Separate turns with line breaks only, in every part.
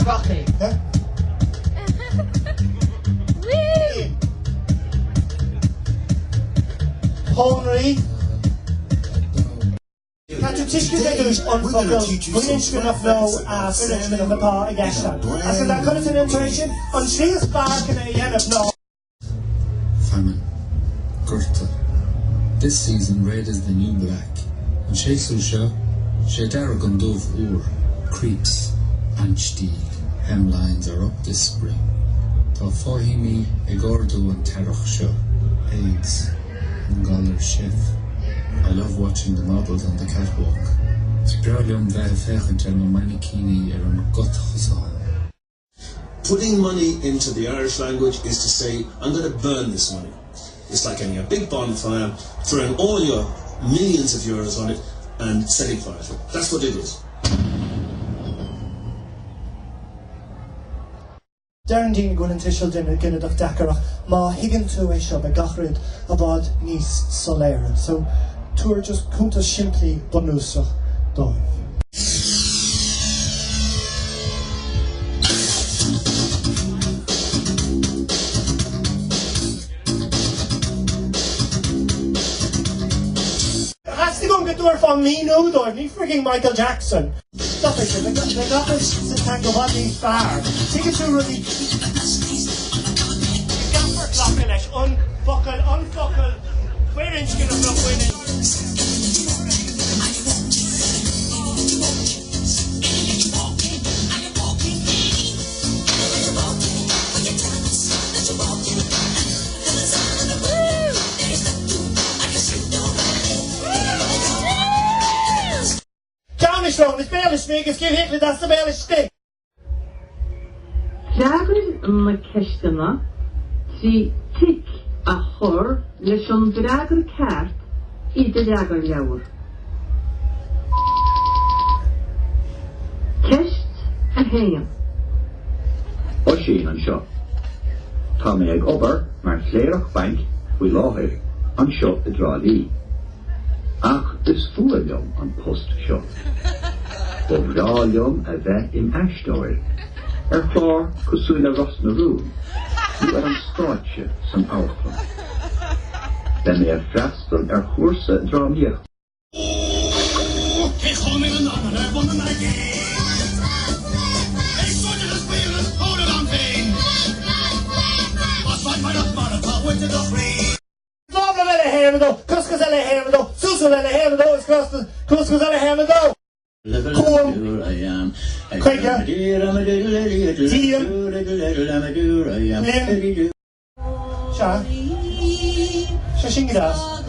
Rocky.
Huh? Honry. Catch tissue they do unfuckle. We ain't good enough now as good enough apart against that. As in that kind of an intuition, on she is back in a yen of no.
Famine. Gurta. This season red is the new black. And she susha, she daragon dove ur, creeps, anchdi, hemlines are up this spring. Ta fohimi egordo and terach sho, eggs, and galler chef. I love watching the models on the catwalk. Spralium vefechentel no manikini eram gotchosal.
Putting money into the Irish language is to say, I'm going to burn this money. It's like having a big bonfire, throwing all your millions of euros on it and setting fire to it. That's what it is.
Darren Dean gwyn yn tisiol dyn yn gynnyd o'ch dacarach, ma higan tu eisio be gachryd abad nis solera. So, tour just cwnt simply bonwsach doi. Has to go and get door from me no doi, me frigging Michael Jackson. Stop it, they got this to tango what these far. Take it to really. Gaffer clockinish, unfuckle. Where inch gonna block winning? It's barely snake, it's getting hit, that's the barely stick.
Dragul McCarthy, she tick a whore, leshon dragul cart, eat the dragul yaur. Kest a ham.
O'Sheen an seo. Tá mé ag obair mar chléireach bank bhui láthir an seo I drálí. Ach is fuailm an post seo. Ó bhráilm a bheith im eistóir. Chlár cosúil ras na rúm. Ní an stáitse san áchlan. Le mé freastal chuirsa drámíocht.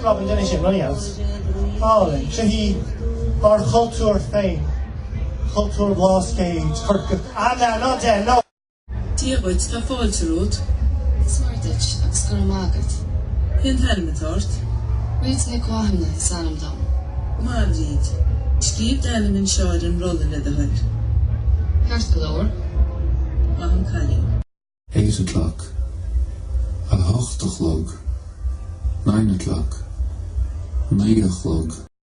Robyn Dennis and running else. Falling. Shahi or culture fame. Culture lost stage. Not dead, no.
Tíoid tá fáilte rút.
Smartitch agus gur mágad.
Hyn helmet ort.
Rít na cóhanna sanam dom.
Madrid. Stíb dalim in seáid an rolla le the hood.
Here's the lower.
Maham Cali.
8 o'clock. Al 8 o'clock. 9 o'clock. 9 o'clock.